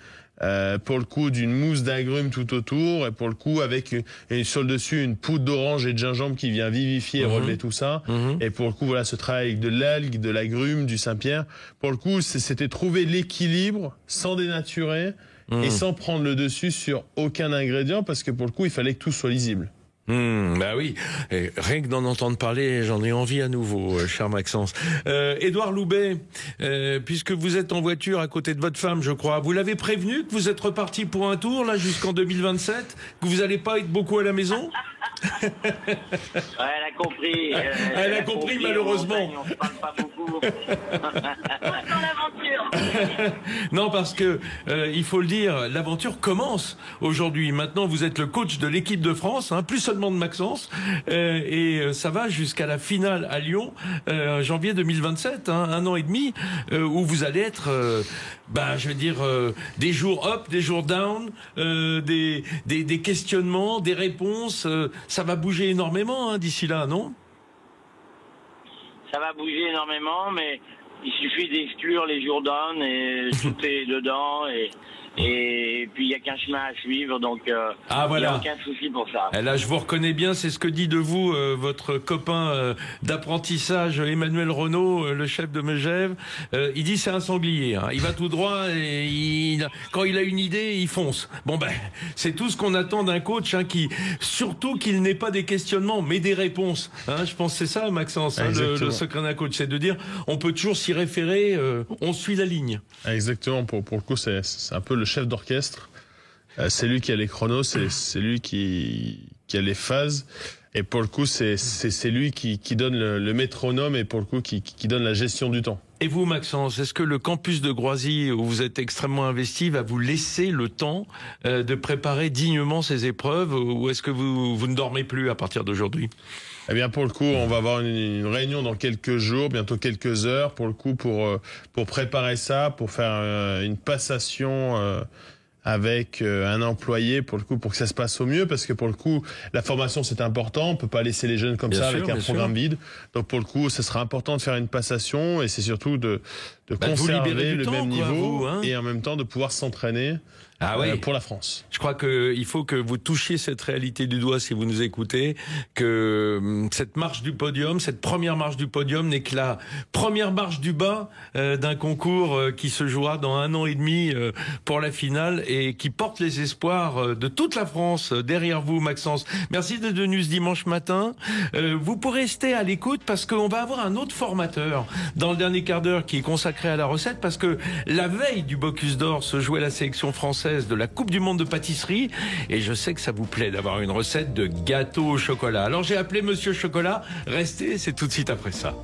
pour le coup d'une mousse d'agrumes tout autour, et pour le coup avec sur le dessus une poudre d'orange et de gingembre qui vient vivifier et relever tout ça. Et pour le coup, voilà, ce travail avec de l'algue, de l'agrume, du Saint-Pierre, pour le coup, c'était trouver l'équilibre sans dénaturer et sans prendre le dessus sur aucun ingrédient, parce que pour le coup, il fallait que tout soit lisible. Bah oui, et rien que d'en entendre parler, j'en ai envie à nouveau, cher Maxence. Édouard Loubet, puisque vous êtes en voiture à côté de votre femme, je crois, vous l'avez prévenu que vous êtes reparti pour un tour, là, jusqu'en 2027, que vous allez pas être beaucoup à la maison? Ouais, elle a compris. Elle a compris, malheureusement. On se parle pas beaucoup. Dans l'aventure. Non, parce que il faut le dire, l'aventure commence aujourd'hui. Maintenant, vous êtes le coach de l'équipe de France, hein, plus seulement de Maxence, et ça va jusqu'à la finale à Lyon, janvier 2027, hein, 1 an et demi, où vous allez être, je veux dire, des jours up, des jours down, des questionnements, des réponses. Ça va bouger énormément d'ici là, non? Ça va bouger énormément, mais il suffit d'exclure les jours down et tout est dedans et puis il n'y a qu'un chemin à suivre, donc il n'y a aucun souci pour ça. Et là, je vous reconnais bien, c'est ce que dit de vous votre copain d'apprentissage Emmanuel Renaud, le chef de Megève. Il dit c'est un sanglier, hein. Il va tout droit et quand il a une idée, il fonce. Bon c'est tout ce qu'on attend d'un coach, hein, surtout qu'il n'ait pas des questionnements, mais des réponses. Hein, je pense que c'est ça, Maxence, hein, le secret d'un coach, c'est de dire on peut toujours s'y référer, on suit la ligne. Exactement, pour le coup, c'est un peu le chef d'orchestre. C'est lui qui a les chronos, c'est lui qui a les phases, et pour le coup c'est lui qui donne le métronome, et pour le coup qui donne la gestion du temps. Et vous, Maxence, est-ce que le campus de Groisy, où vous êtes extrêmement investi, va vous laisser le temps de préparer dignement ces épreuves, ou est-ce que vous ne dormez plus à partir d'aujourd'hui? Eh bien, pour le coup, on va avoir une réunion dans quelques jours, bientôt quelques heures, pour le coup, pour préparer ça, pour faire une passation avec un employé, pour le coup, pour que ça se passe au mieux, parce que pour le coup, la formation, c'est important. On peut pas laisser les jeunes comme ça avec un programme vide. Donc, pour le coup, ce sera important de faire une passation, et c'est surtout de conserver le même niveau, et en même temps de pouvoir s'entraîner. Pour la France. Je crois qu'il faut que vous touchiez cette réalité du doigt si vous nous écoutez, que cette marche du podium, cette première marche du podium n'est que la première marche du bas d'un concours qui se jouera dans 1 an et demi pour la finale, et qui porte les espoirs de toute la France derrière vous, Maxence. Merci d'être venu ce dimanche matin. Vous pourrez rester à l'écoute, parce qu'on va avoir un autre formateur dans le dernier quart d'heure qui est consacré à la recette, parce que la veille du Bocuse d'Or se jouait la sélection française française de la Coupe du Monde de pâtisserie. Et je sais que ça vous plaît d'avoir une recette de gâteau au chocolat. Alors j'ai appelé Monsieur Chocolat. Restez, c'est tout de suite après ça.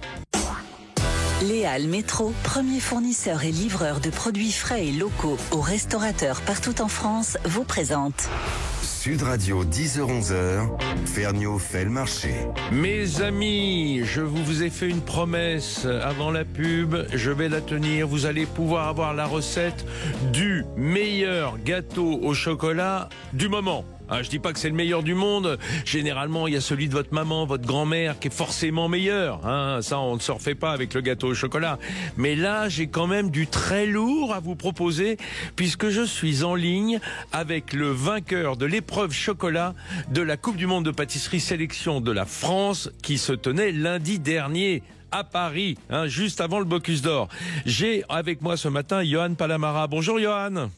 Léal Métro, premier fournisseur et livreur de produits frais et locaux aux restaurateurs partout en France, vous présente Sud Radio 10h-11h, Ferniaud fait le marché. Mes amis, je vous ai fait une promesse avant la pub, je vais la tenir. Vous allez pouvoir avoir la recette du meilleur gâteau au chocolat du moment. Je dis pas que c'est le meilleur du monde. Généralement, il y a celui de votre maman, votre grand-mère qui est forcément meilleur. Ça, on ne se refait pas avec le gâteau au chocolat. Mais là, j'ai quand même du très lourd à vous proposer puisque je suis en ligne avec le vainqueur de l'épreuve chocolat de la Coupe du Monde de pâtisserie sélection de la France qui se tenait lundi dernier à Paris, juste avant le Bocuse d'Or. J'ai avec moi ce matin Johan Palamara. Bonjour Johan.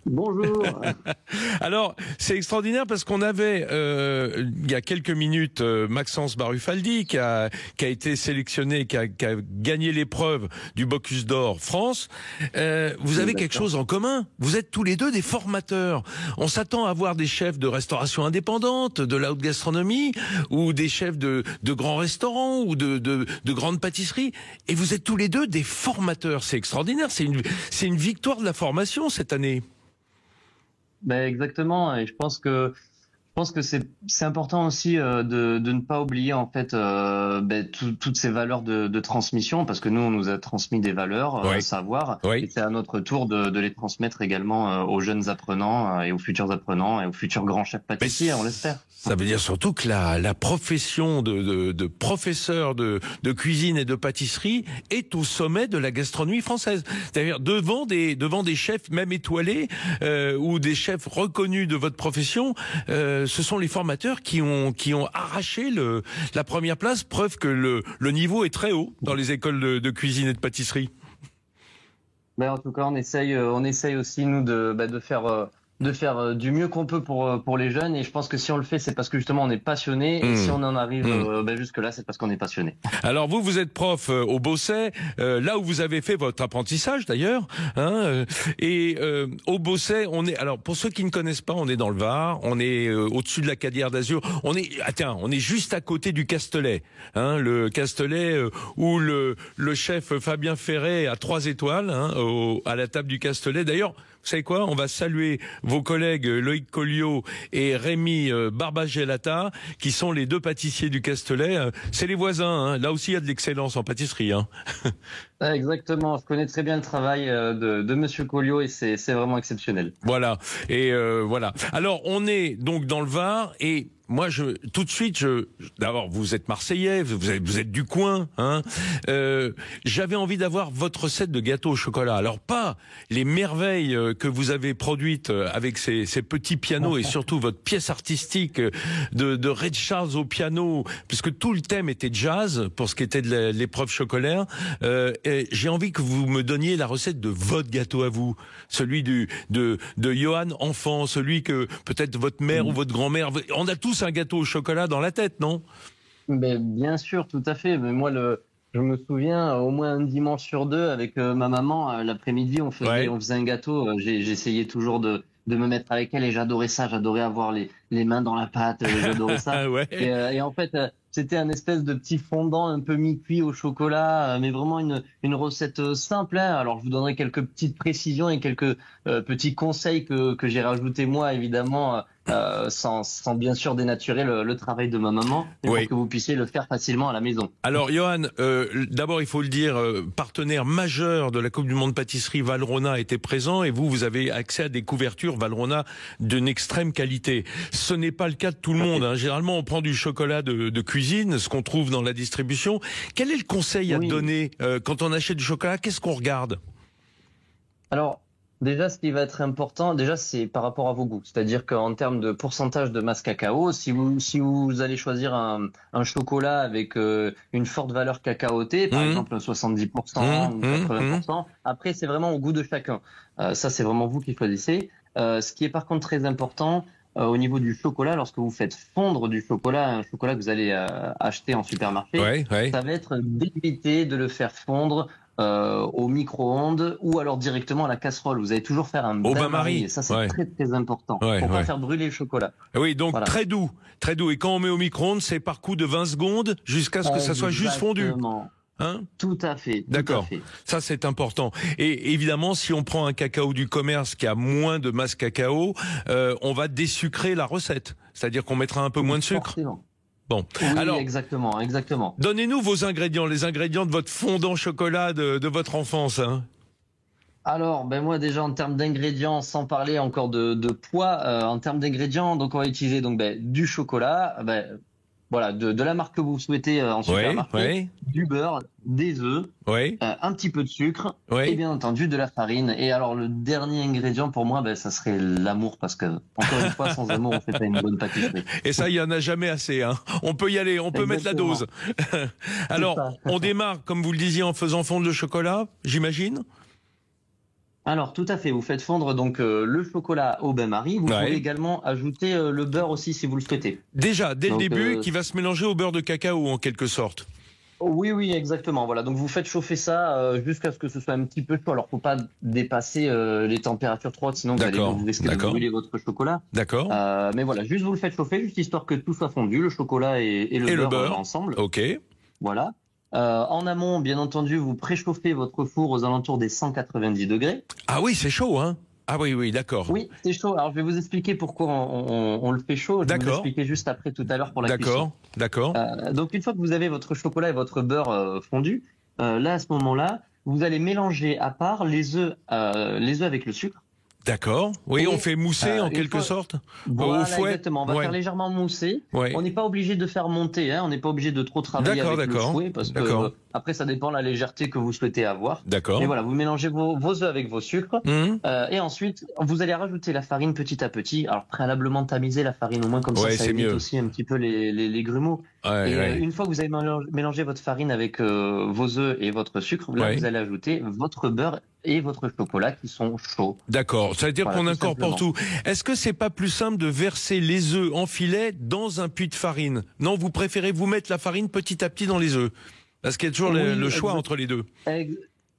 Bonjour. Alors, c'est extraordinaire parce qu'on avait, il y a quelques minutes, Maxence Barufaldi qui a été sélectionné, qui a gagné l'épreuve du Bocuse d'Or France. Vous avez quelque chose en commun. Vous êtes tous les deux des formateurs. On s'attend à voir des chefs de restauration indépendante, de la haute gastronomie, ou des chefs de grands restaurants, ou de grandes pâtisseries. Et vous êtes tous les deux des formateurs. C'est extraordinaire. C'est une victoire de la formation cette année. Ben exactement, et je pense que c'est important aussi de ne pas oublier en fait toutes ces valeurs de transmission, parce que nous on nous a transmis des valeurs, savoir, et c'est à notre tour de les transmettre également aux jeunes apprenants et aux futurs apprenants et aux futurs grands chefs pâtissiers, on l'espère. Ça veut dire surtout que la profession de professeur de cuisine et de pâtisserie est au sommet de la gastronomie française. C'est-à-dire devant des chefs même étoilés ou des chefs reconnus de votre profession, ce sont les formateurs qui ont arraché la première place, preuve que le niveau est très haut dans les écoles de cuisine et de pâtisserie. Ben en tout cas, on essaye aussi nous de faire du mieux qu'on peut pour les jeunes, et je pense que si on le fait, c'est parce que justement on est passionné, et si on en arrive jusque là, c'est parce qu'on est passionné. Alors vous êtes prof au Beausset, là où vous avez fait votre apprentissage d'ailleurs, et au Beausset, alors pour ceux qui ne connaissent pas, on est dans le Var, on est au-dessus de la Cadière d'Azur, on est juste à côté du Castelet, le Castelet où le chef Fabien Ferret a 3 étoiles à la table du Castelet. D'ailleurs, vous savez quoi? On va saluer vos collègues Loïc Colliot et Rémi Barbagelata, qui sont les 2 pâtissiers du Castelet. C'est les voisins. Là aussi, il y a de l'excellence en pâtisserie. Exactement. Je connais très bien le travail de Monsieur Colliot, et c'est vraiment exceptionnel. Voilà. Et voilà. Alors, on est donc dans le Var, et moi, tout de suite, d'abord, vous êtes Marseillais, vous êtes du coin, j'avais envie d'avoir votre recette de gâteau au chocolat. Alors, pas les merveilles que vous avez produites avec ces petits pianos, et surtout votre pièce artistique de Ray Charles au piano, puisque tout le thème était jazz pour ce qui était de l'épreuve chocolat. Et j'ai envie que vous me donniez la recette de votre gâteau à vous, celui de Johan enfant, celui que peut-être votre mère ou votre grand-mère. On a tous un gâteau au chocolat dans la tête, non? Mais bien sûr, tout à fait. Mais moi, je me souviens, au moins un dimanche sur 2, avec ma maman, l'après-midi, on faisait un gâteau. J'essayais toujours de me mettre avec elle, et j'adorais ça. J'adorais avoir les mains dans la pâte. J'adorais ça. Et en fait, c'était un espèce de petit fondant un peu mi-cuit au chocolat, mais vraiment une recette simple. Alors, je vous donnerai quelques petites précisions et quelques petits conseils que j'ai rajoutés moi, évidemment, sans bien sûr dénaturer le travail de ma maman, pour que vous puissiez le faire facilement à la maison. Alors, Johan, d'abord, il faut le dire, partenaire majeur de la Coupe du Monde pâtisserie, Valrhona était présent, et vous avez accès à des couvertures Valrhona d'une extrême qualité. Ce n'est pas le cas de tout le monde. Généralement, on prend du chocolat de cuisine, ce qu'on trouve dans la distribution. Quel est le conseil à donner quand on achète du chocolat? Qu'est-ce qu'on regarde? Alors, déjà, ce qui va être important, c'est par rapport à vos goûts. C'est-à-dire qu'en termes de pourcentage de masse cacao, si vous allez choisir un chocolat avec une forte valeur cacaotée, par exemple 70% ou 80%, après, c'est vraiment au goût de chacun. Ça, c'est vraiment vous qui choisissez. Ce qui est par contre très important, au niveau du chocolat, lorsque vous faites fondre du chocolat, un chocolat que vous allez acheter en supermarché, ça va être d'éviter de le faire fondre au micro-ondes ou alors directement à la casserole. Vous allez toujours faire un bain-marie. Et ça, c'est très, très important pour pas faire brûler le chocolat. Oui, donc très doux. Très doux. Et quand on met au micro-ondes, c'est par coup de 20 secondes jusqu'à ce que ça soit juste fondu. Hein? Tout à fait. D'accord. Ça, c'est important. Et évidemment, si on prend un cacao du commerce qui a moins de masse cacao, on va désucrer la recette. C'est-à-dire qu'on mettra un peu moins de sucre. Forcément. Bon. Oui, alors, exactement. Donnez-nous vos ingrédients, les ingrédients de votre fondant chocolat de votre enfance. Hein. Alors, moi déjà en termes d'ingrédients, sans parler encore de poids, en termes d'ingrédients, donc on va utiliser du chocolat, voilà, de la marque que vous souhaitez en supermarché, du beurre, des œufs, un petit peu de sucre et bien entendu de la farine. Et alors le dernier ingrédient pour moi, ça serait l'amour, parce que encore une fois, sans amour, on fait pas une bonne pâtisserie. Et ça, il y en a jamais assez. Hein. On peut y aller, on peut mettre la dose. Alors, on démarre, comme vous le disiez, en faisant fondre le chocolat, j'imagine. Alors tout à fait, vous faites fondre donc le chocolat au bain-marie. Vous pouvez également ajouter le beurre aussi si vous le souhaitez. Déjà, dès le début, qui va se mélanger au beurre de cacao en quelque sorte. Oui, exactement. Voilà, donc vous faites chauffer ça jusqu'à ce que ce soit un petit peu chaud. Alors faut pas dépasser les températures trop hautes, sinon vous risquez de brûler votre chocolat. D'accord. Mais voilà, juste vous le faites chauffer, juste histoire que tout soit fondu, le chocolat et le beurre ensemble. Ok. Voilà. En amont, bien entendu, vous préchauffez votre four aux alentours des 190 degrés. Ah oui, c'est chaud, hein? Ah oui, d'accord. Oui, c'est chaud. Alors, je vais vous expliquer pourquoi on le fait chaud. Je vais vous expliquer juste après, tout à l'heure, pour la cuisson. D'accord. Donc, une fois que vous avez votre chocolat et votre beurre fondu, là, à ce moment-là, vous allez mélanger à part les œufs avec le sucre. D'accord. Oui, on fait mousser en quelque sorte. Voilà, au fouet. Exactement. On va faire légèrement mousser. On n'est pas obligé de faire monter. Hein. On n'est pas obligé de trop travailler avec le fouet parce que après ça dépend de la légèreté que vous souhaitez avoir. D'accord. Et voilà, vous mélangez vos œufs avec vos sucres et ensuite vous allez rajouter la farine petit à petit. Alors préalablement tamiser la farine au moins comme ça évite aussi un petit peu les grumeaux. Une fois que vous avez mélangé votre farine avec vos œufs et votre sucre, là vous allez ajouter votre beurre et votre chocolat qui sont chauds. D'accord, ça veut dire qu'on incorpore tout. Est-ce que c'est pas plus simple de verser les œufs en filet dans un puits de farine? Non, vous préférez vous mettre la farine petit à petit dans les œufs? Parce qu'il y a toujours le choix entre les deux.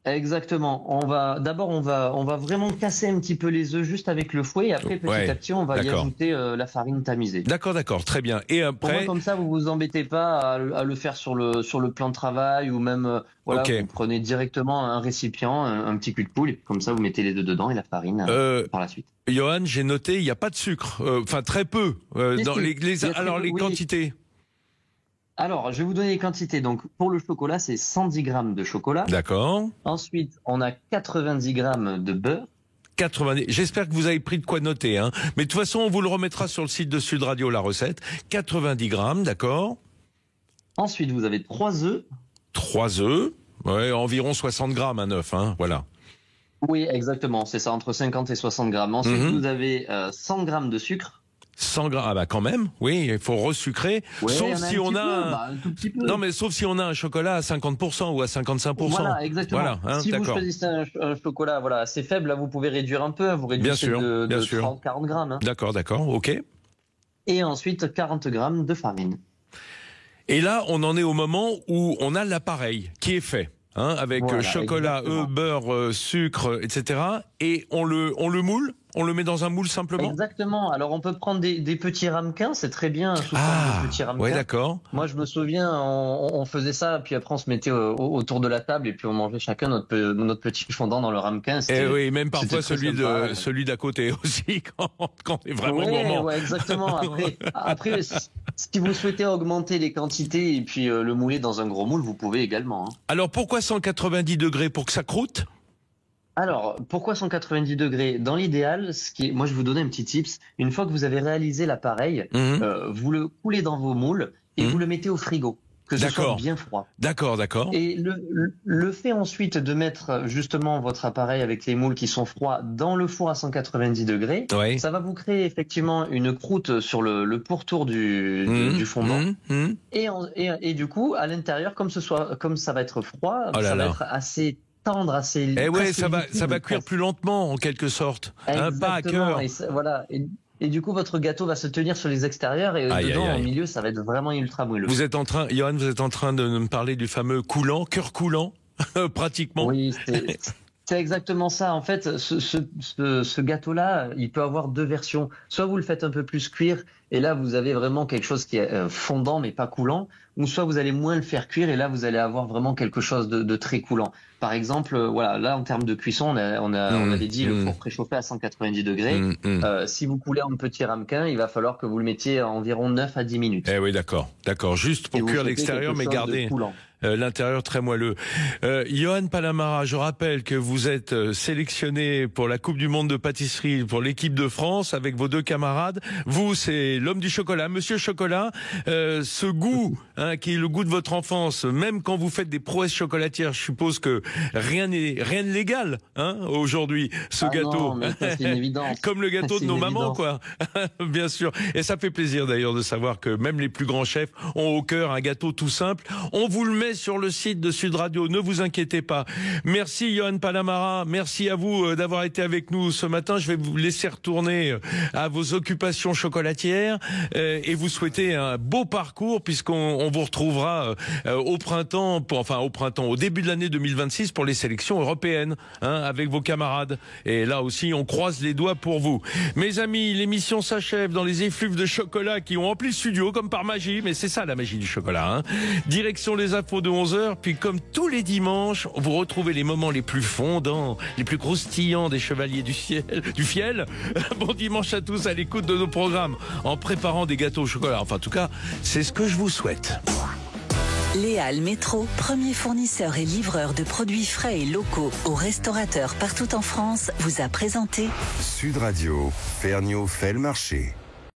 Exactement. On va vraiment casser un petit peu les œufs juste avec le fouet et après petit à petit on va y ajouter la farine tamisée. D'accord, très bien. Et après, comme ça vous vous embêtez pas à le faire sur le plan de travail ou même vous prenez directement un récipient, un petit cul de poule et comme ça vous mettez les œufs dedans et la farine par la suite. Johan, j'ai noté il n'y a pas de sucre, enfin très peu dans les quantités. Alors, je vais vous donner les quantités. Donc, pour le chocolat, c'est 110 grammes de chocolat. D'accord. Ensuite, on a 90 grammes de beurre. 90. J'espère que vous avez pris de quoi noter, hein. Mais de toute façon, on vous le remettra sur le site de Sud Radio, la recette. 90 grammes, d'accord. Ensuite, vous avez 3 œufs. 3 œufs. Ouais, environ 60 grammes, un œuf, hein. Voilà. Oui, exactement. C'est ça, entre 50 et 60 grammes. Ensuite, vous avez 100 grammes de sucre. 100 grammes, ah bah quand même, oui, il faut resucrer, sauf si on a non mais sauf si on a un chocolat à 50% ou à 55%. Voilà, exactement. Voilà, hein, si vous choisissez un chocolat assez faible, là vous pouvez réduire un peu, vous réduisez de 30-40 grammes. Hein. D'accord, ok. Et ensuite 40 grammes de farine. Et là, on en est au moment où on a l'appareil qui est fait. Hein, avec chocolat, œufs, beurre, sucre, etc. Et on le moule. On le met dans un moule simplement. Exactement. Alors on peut prendre des petits ramequins, c'est très bien sous forme de petits ramequins. Ouais, d'accord. Moi je me souviens, on faisait ça, puis après on se mettait autour de la table et puis on mangeait chacun notre petit fondant dans le ramequin. Et oui, même parfois celui d'à côté aussi quand on est vraiment gourmand. Ouais, exactement. Après, si vous souhaitez augmenter les quantités et puis le mouler dans un gros moule, vous pouvez également. Hein. Alors pourquoi 190 degrés pour que ça croûte? Alors, pourquoi 190 degrés? Dans l'idéal, moi je vais vous donner un petit tips. Une fois que vous avez réalisé l'appareil, vous le coulez dans vos moules et vous le mettez au frigo, que ce soit bien froid. D'accord. Et le fait ensuite de mettre justement votre appareil avec les moules qui sont froids dans le four à 190 degrés, ça va vous créer effectivement une croûte sur le pourtour du fondant. Et du coup, à l'intérieur, comme ça va être froid, ça va être assez tendre, assez. Et ouais, ça va cuire plus lentement en quelque sorte, pas à cœur. Et du coup, votre gâteau va se tenir sur les extérieurs et dedans, au milieu, ça va être vraiment ultra moelleux. Johan, vous êtes en train de me parler du fameux coulant, cœur coulant. pratiquement. Oui, c'est exactement ça. En fait, ce gâteau-là, il peut avoir 2 versions. Soit vous le faites un peu plus cuire, et là, vous avez vraiment quelque chose qui est fondant, mais pas coulant. Ou soit vous allez moins le faire cuire, et là, vous allez avoir vraiment quelque chose de très coulant. Par exemple, voilà, là, en termes de cuisson, on avait dit le four préchauffé à 190 degrés. Si vous coulez en petit ramequin, il va falloir que vous le mettiez à environ 9 à 10 minutes. Eh oui, d'accord. Juste pour cuire l'extérieur, mais garder l'intérieur très moelleux. Yohann Palamara, je rappelle que vous êtes sélectionné pour la Coupe du Monde de pâtisserie pour l'équipe de France avec vos 2 camarades. Vous, c'est l'homme du chocolat, Monsieur Chocolat. Ce goût, qui est le goût de votre enfance, même quand vous faites des prouesses chocolatières, je suppose que rien de légal, aujourd'hui, ce gâteau. Non, mais ça, c'est une évidence. Comme le gâteau de nos mamans, quoi. Bien sûr. Et ça fait plaisir d'ailleurs de savoir que même les plus grands chefs ont au cœur un gâteau tout simple. On vous le met sur le site de Sud Radio, ne vous inquiétez pas. Merci Yohann Palamara, merci à vous d'avoir été avec nous ce matin. Je vais vous laisser retourner à vos occupations chocolatières et vous souhaiter un beau parcours puisqu'on vous retrouvera au début de l'année 2026 pour les sélections européennes, avec vos camarades. Et là aussi, on croise les doigts pour vous. Mes amis, l'émission s'achève dans les effluves de chocolat qui ont rempli le studio comme par magie, mais c'est ça la magie du chocolat. Direction les infos de 11h, puis comme tous les dimanches, vous retrouvez les moments les plus fondants, les plus croustillants des chevaliers du fiel. Bon dimanche à tous à l'écoute de nos programmes, en préparant des gâteaux au chocolat. Enfin, en tout cas, c'est ce que je vous souhaite. Léal Métro, premier fournisseur et livreur de produits frais et locaux aux restaurateurs partout en France, vous a présenté Sud Radio, Ferniaud fait le marché.